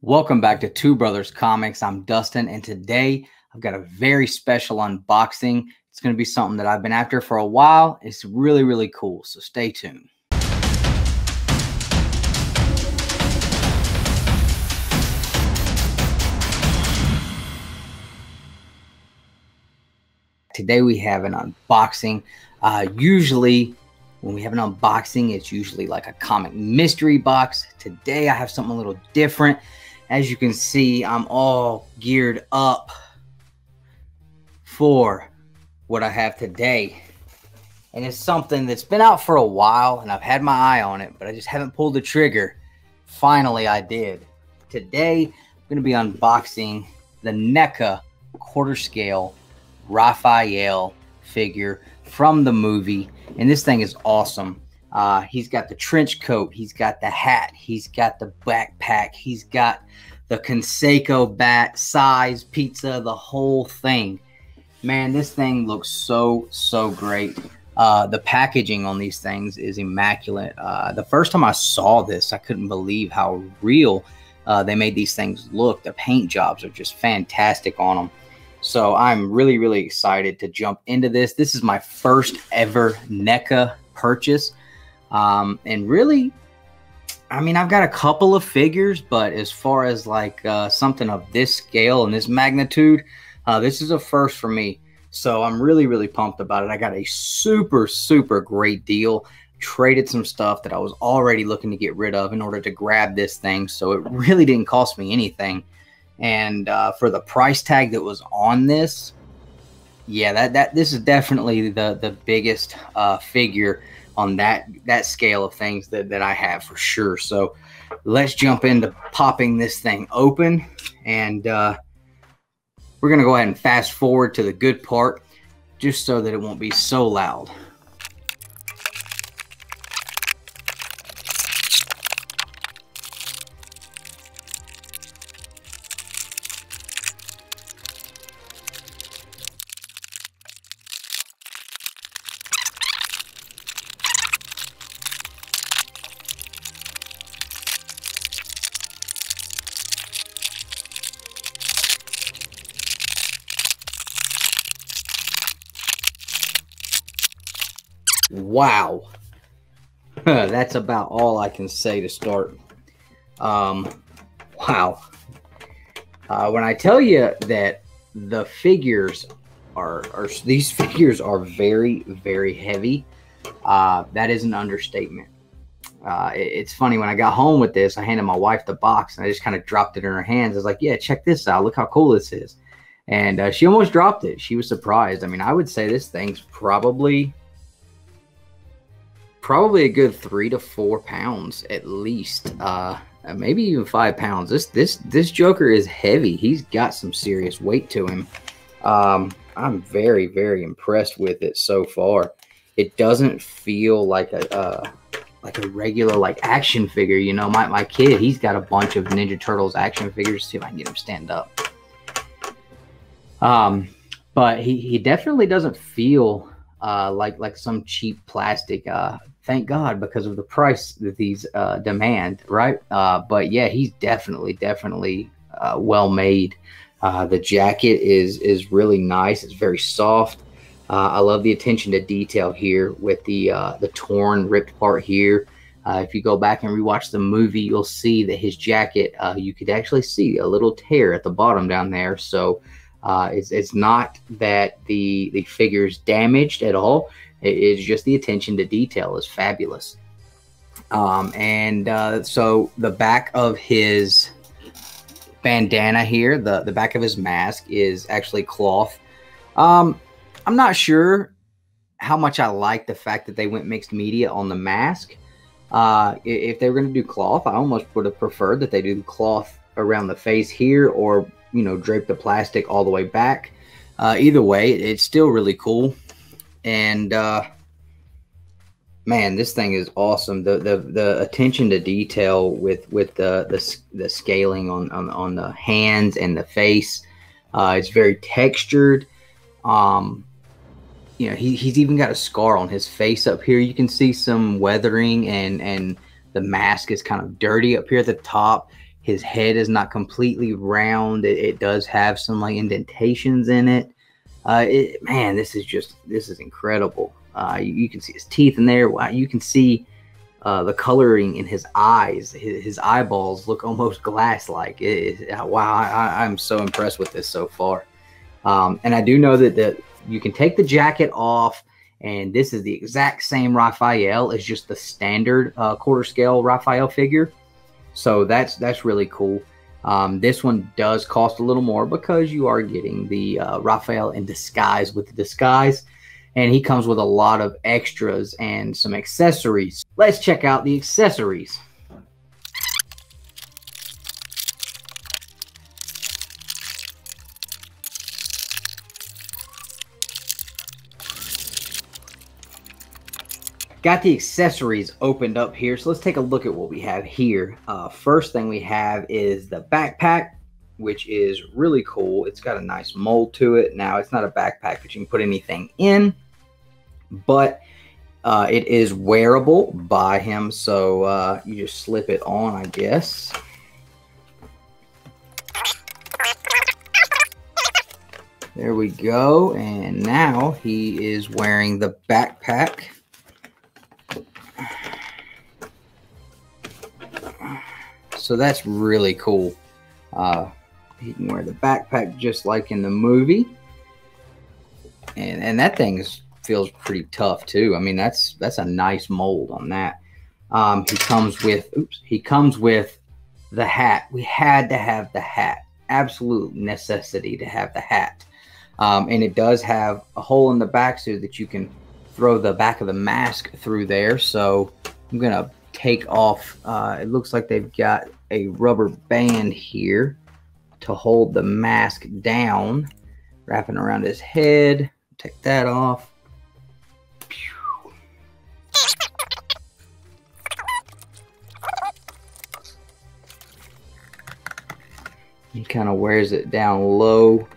Welcome back to Two Brothers Comics. I'm Dustin, and today I've got a very special unboxing. It's going to be something that I've been after for a while. It's really, really cool, so stay tuned. Today we have an unboxing. Usually when we have an unboxing, it's usually like a comic mystery box. Today I have something a little different. As you can see, I'm all geared up for what I have today. And it's something that's been out for a while, and I've had my eye on it, but I just haven't pulled the trigger. Finally, I did. Today, I'm going to be unboxing the Necca quarter scale Raphael figure from the movie. And this thing is awesome. He's got the trench coat, he's got the hat, he's got the backpack, he's got the Conseco bat, size, pizza, the whole thing. Man, this thing looks so great. The packaging on these things is immaculate. The first time I saw this, I couldn't believe how real they made these things look. The paint jobs are just fantastic on them. So I'm really excited to jump into this. This is my first ever Necca purchase. And really, I mean, I've got a couple of figures, but as far as like something of this scale and this magnitude, this is a first for me. So I'm really pumped about it. I got a super great deal. Traded some stuff that I was already looking to get rid of in order to grab this thing. So it really didn't cost me anything. And for the price tag that was on this, yeah, this is definitely the biggest figure on that scale of things that I have for sure. So let's jump into popping this thing open, and we're gonna go ahead and fast forward to the good part just so that it won't be so loud. Wow. That's about all I can say to start. Wow. When I tell you that the figures these figures are very heavy, that is an understatement. It's funny, when I got home with this, I handed my wife the box and I just kind of dropped it in her hands. I was like, yeah, check this out. Look how cool this is. And she almost dropped it. She was surprised. I mean, I would say this thing's probably a good 3 to 4 pounds at least, maybe even 5 pounds. This Joker is heavy. He's got some serious weight to him. I'm very impressed with it so far. It doesn't feel like a regular like action figure. You know, my kid, he's got a bunch of Ninja Turtles action figures. See if I can get him stand up. But he definitely doesn't feel like some cheap plastic. Thank God, because of the price that these demand, right? But yeah, he's definitely well made. The jacket is really nice. It's very soft. I love the attention to detail here with the torn, ripped part here. If you go back and rewatch the movie, you'll see that his jacket, you could actually see a little tear at the bottom down there. So it's not that the figure's damaged at all. It's just the attention to detail is fabulous. So the back of his bandana here, the back of his mask is actually cloth. I'm not sure how much I like the fact that they went mixed media on the mask. If they were going to do cloth, I almost would have preferred that they do cloth around the face here, or, you know, drape the plastic all the way back. Either way, it's still really cool. And man, this thing is awesome. The attention to detail with the scaling on the hands and the face, it's very textured. You know, he's even got a scar on his face up here. You can see some weathering, and the mask is kind of dirty up here at the top. His head is not completely round. It does have some like indentations in it. Man, this is incredible. You can see his teeth in there. Wow, you can see the coloring in his eyes. His eyeballs look almost glass-like. Wow, I'm so impressed with this so far. And I do know that you can take the jacket off, and this is the exact same Raphael as just the standard quarter scale Raphael figure. So that's really cool. This one does cost a little more because you are getting the Raphael in disguise with the disguise. And he comes with a lot of extras and some accessories. Let's check out the accessories. Got the accessories opened up here, so let's take a look at what we have here. First thing we have is the backpack, which is really cool. It's got a nice mold to it. Now, it's not a backpack that you can put anything in, but it is wearable by him, so you just slip it on, I guess. There we go, and now he is wearing the backpack. So that's really cool. He can wear the backpack just like in the movie, and that thing feels pretty tough too. I mean, that's a nice mold on that. He comes with the hat. We had to have the hat. Absolute necessity to have the hat. And it does have a hole in the back so that you can throw the back of the mask through there. So I'm gonna take off. It looks like they've got a rubber band here to hold the mask down, wrapping around his head. Take that off. He kind of wears it down low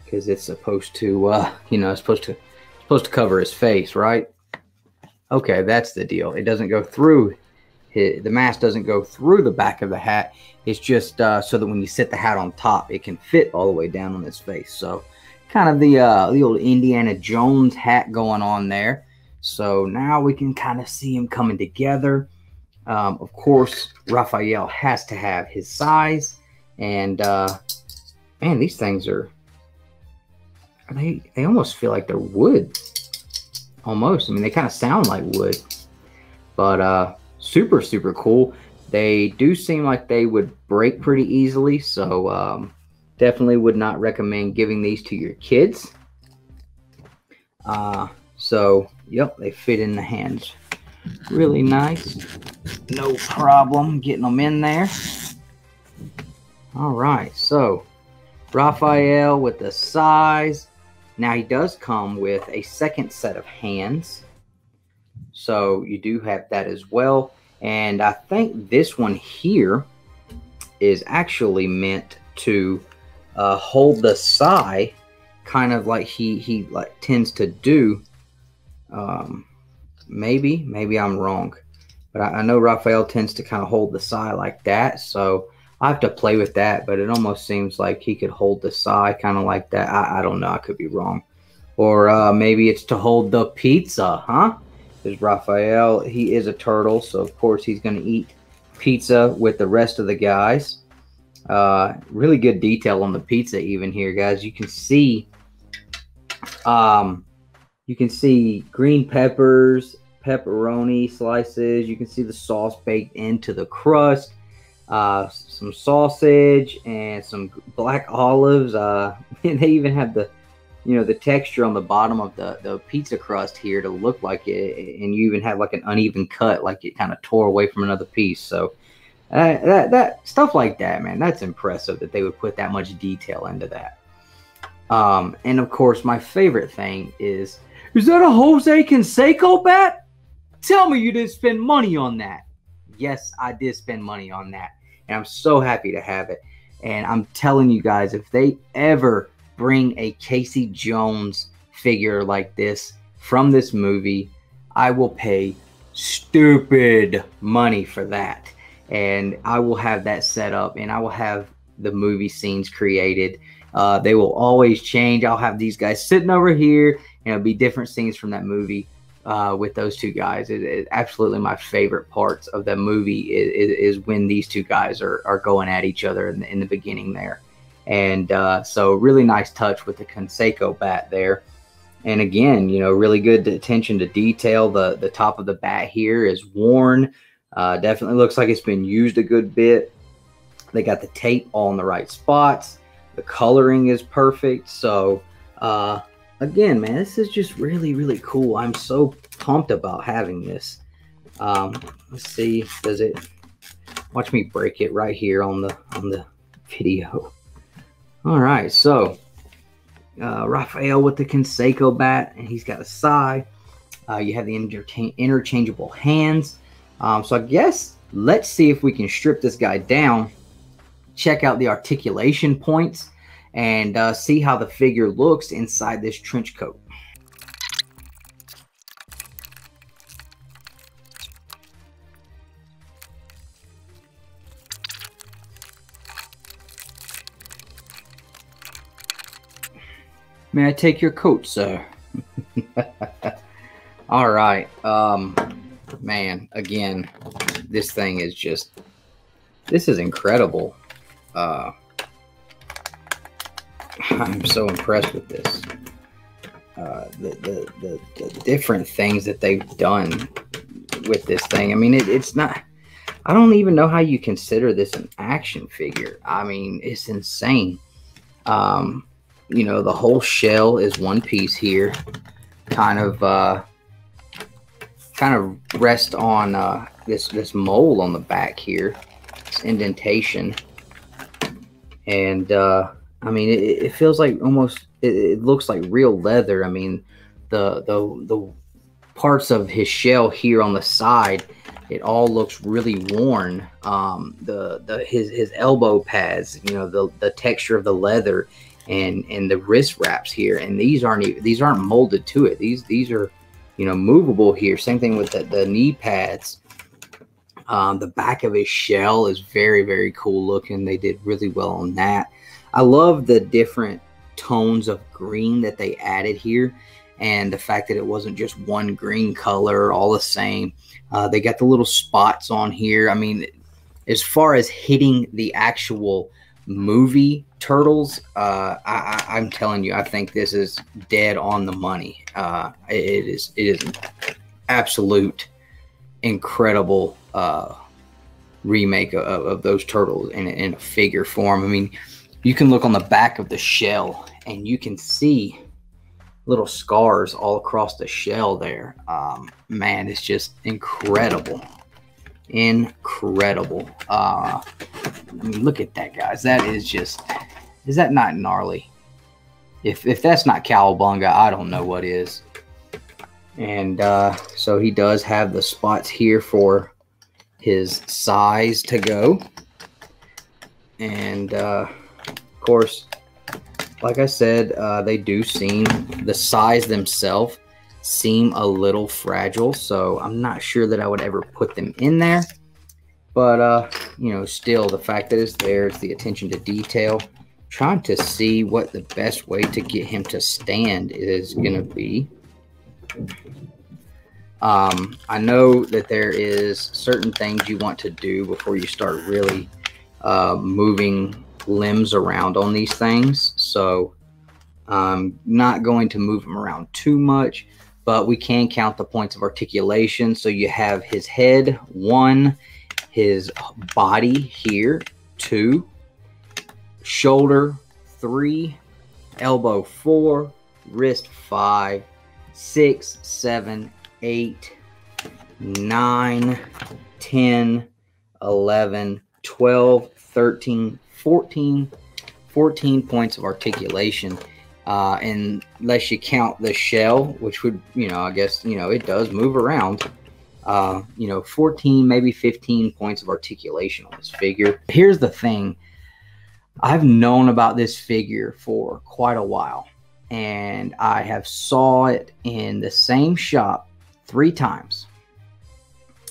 because it's supposed to, it's supposed to cover his face, right? Okay, that's the deal. It doesn't go through. The mask doesn't go through the back of the hat. It's just so that when you sit the hat on top, it can fit all the way down on his face. So kind of the old Indiana Jones hat going on there. So now we can kind of see him coming together. Of course, Raphael has to have his size. And man, these things they almost feel like they're wood. Almost. I mean, they kind of sound like wood. But super, super cool. They do seem like they would break pretty easily, so definitely would not recommend giving these to your kids. So, yep, they fit in the hands really nice. No problem getting them in there. All right, so Raphael with the size. Now, he does come with a second set of hands. So you do have that as well. And I think this one here is actually meant to hold the sai, kind of like he like tends to do. Maybe I'm wrong, but I know Raphael tends to kind of hold the sai like that. So I have to play with that, but it almost seems like he could hold the sai kind of like that. I don't know. I could be wrong. Or maybe it's to hold the pizza, huh? Because Raphael, he is a turtle, so of course he's going to eat pizza with the rest of the guys. Really good detail on the pizza even here, guys. You can see green peppers, pepperoni slices. You can see the sauce baked into the crust. Some sausage and some black olives. And they even have the texture on the bottom of the pizza crust here to look like it, and you even have like an uneven cut, like it kind of tore away from another piece. So that stuff like that, man, that's impressive that they would put that much detail into that. And of course, my favorite thing is that a Jose Canseco bat? Tell me you didn't spend money on that. Yes, I did spend money on that, and I'm so happy to have it. And I'm telling you guys, if they ever bring a Casey Jones figure like this from this movie, I will pay stupid money for that. and I will have that set up, and I will have the movie scenes created. They will always change. I'll have these guys sitting over here, and it'll be different scenes from that movie with those two guys. It absolutely my favorite parts of the movie is when these two guys are going at each other in the beginning there. And so really nice touch with the Conseco bat there. And again, you know, really good attention to detail. The top of the bat here is worn. Definitely looks like it's been used a good bit. They got the tape all in the right spots. The coloring is perfect. So again, man, this is just really, really cool. I'm so pumped about having this. Let's see, does it? Watch me break it right here on the video. All right, so Raphael with the Conseco bat, and he's got a sai. You have the interchangeable hands. So I guess let's see if we can strip this guy down, check out the articulation points, and see how the figure looks inside this trench coat. May I take your coat, sir? All right. Man, again, this thing is just, this is incredible. I'm so impressed with this. The different things that they've done with this thing. I mean, it's not, I don't even know how you consider this an action figure. I mean, it's insane. You know, the whole shell is one piece here, kind of rest on this mold on the back here, this indentation, and I mean, it feels like almost, it looks like real leather. I mean, the parts of his shell here on the side, it all looks really worn. His elbow pads, you know, the texture of the leather, and the wrist wraps here, and these aren't molded to it. These are, you know, movable here. Same thing with the knee pads. The back of his shell is very, very cool looking. They did really well on that. I love the different tones of green that they added here, and the fact that it wasn't just one green color, all the same. They got the little spots on here. I mean, as far as hitting the actual movie turtles, I'm telling you, I think this is dead on the money. It is an absolute incredible remake of those turtles in a figure form. I mean, you can look on the back of the shell and you can see little scars all across the shell there. Man, it's just incredible. Incredible. I mean, look at that, guys. That is just, is that not gnarly? If that's not cowabunga, I don't know what is. And so he does have the spots here for his size to go. And of course, like I said, they do seem, the size themselves seem a little fragile, so I'm not sure that I would ever put them in there. But you know, still, the fact that it's there, it's the attention to detail. Trying to see what the best way to get him to stand is gonna be. I know that there is certain things you want to do before you start really moving limbs around on these things, so I'm not going to move them around too much, but we can count the points of articulation. So you have his head 1, his body here 2, shoulder 3, elbow 4, wrist 5, 6, 7, 8, 9, 10, 11, 12, 13, 14 points of articulation, unless you count the shell, which would, you know, I guess, you know, it does move around. You know, 14, maybe 15 points of articulation on this figure. Here's the thing. I've known about this figure for quite a while, and I have saw it in the same shop 3 times.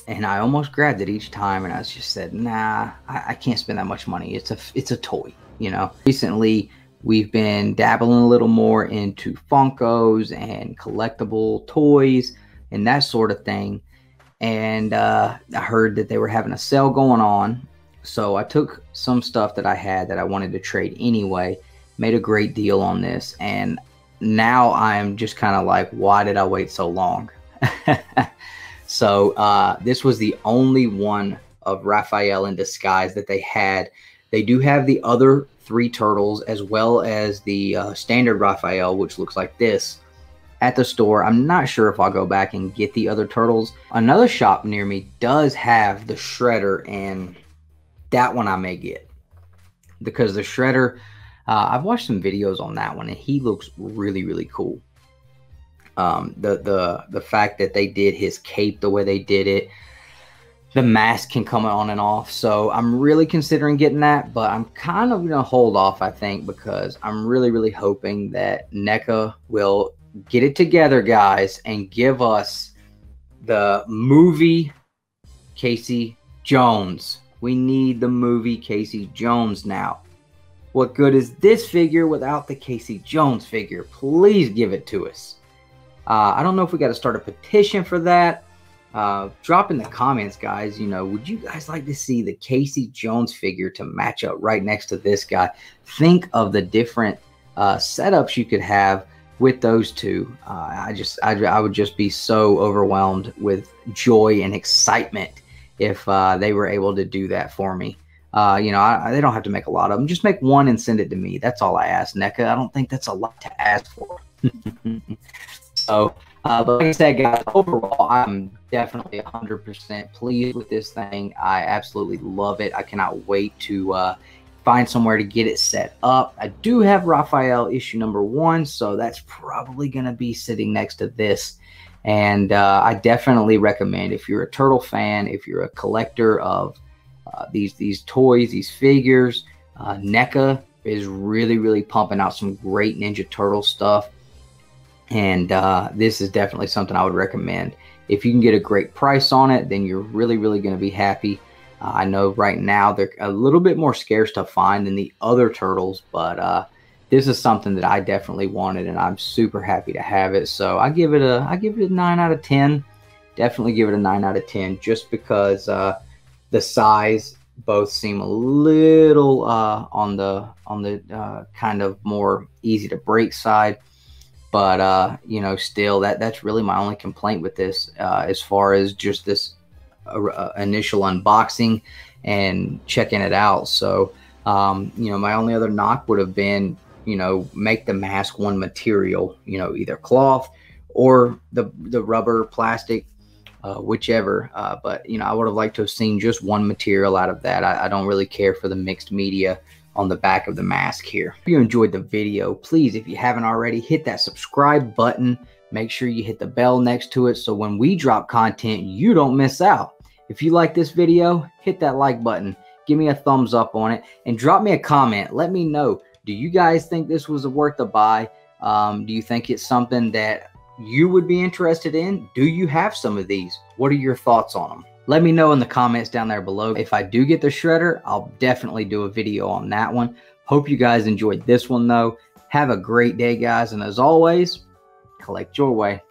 And I almost grabbed it each time, and I just said, nah, I can't spend that much money. It's a toy, you know. Recently, we've been dabbling a little more into Funkos and collectible toys and that sort of thing. And I heard that they were having a sale going on. So I took some stuff that I had that I wanted to trade anyway, made a great deal on this. And now I'm just kind of like, why did I wait so long? So this was the only one of Raphael in disguise that they had. They do have the other 3 turtles as well as the standard Raphael, which looks like this, at the store. I'm not sure if I'll go back and get the other turtles. Another shop near me does have the Shredder, and that one I may get, because the Shredder, I've watched some videos on that one, and he looks really, really cool. The fact that they did his cape the way they did it, the mask can come on and off, so I'm really considering getting that, but I'm kind of gonna hold off, I think, because I'm really hoping that Necca will get it together, guys, and give us the movie Casey Jones. We need the movie Casey Jones now. What good is this figure without the Casey Jones figure? Please give it to us. I don't know if we got to start a petition for that. Drop in the comments, guys. You know, would you guys like to see the Casey Jones figure to match up right next to this guy? Think of the different setups you could have with those two. I would just be so overwhelmed with joy and excitement if they were able to do that for me. You know, they don't have to make a lot of them. Just make one and send it to me. That's all I ask, Necca. I don't think that's a lot to ask for. So, but like I said, guys, overall, I'm definitely 100% pleased with this thing. I absolutely love it. I cannot wait to find somewhere to get it set up. I do have Raphael issue #1, so that's probably going to be sitting next to this. And I definitely recommend, if you're a turtle fan, if you're a collector of these toys, these figures, Necca is really pumping out some great Ninja Turtle stuff. And this is definitely something I would recommend. If you can get a great price on it, then you're really going to be happy. I know right now they're a little bit more scarce to find than the other turtles, but this is something that I definitely wanted, and I'm super happy to have it. So I give it a 9 out of 10. Definitely give it a 9 out of 10, just because the size both seem a little on the kind of more easy to break side. But, you know, still, that's really my only complaint with this, as far as just this initial unboxing and checking it out. So, you know, my only other knock would have been, you know, make the mask one material, you know, either cloth or the rubber, plastic, whichever. But, you know, I would have liked to have seen just one material out of that. I don't really care for the mixed media on the back of the mask here. If you enjoyed the video, please, if you haven't already, hit that subscribe button. Make sure you hit the bell next to it, so when we drop content, you don't miss out. If you like this video, hit that like button. Give me a thumbs up on it and drop me a comment. Let me know, do you guys think this was worth a buy? Do you think it's something that you would be interested in? Do you have some of these? What are your thoughts on them? Let me know in the comments down there below. If I do get the Shredder, I'll definitely do a video on that one. Hope you guys enjoyed this one, though. Have a great day, guys. And as always, collect your way.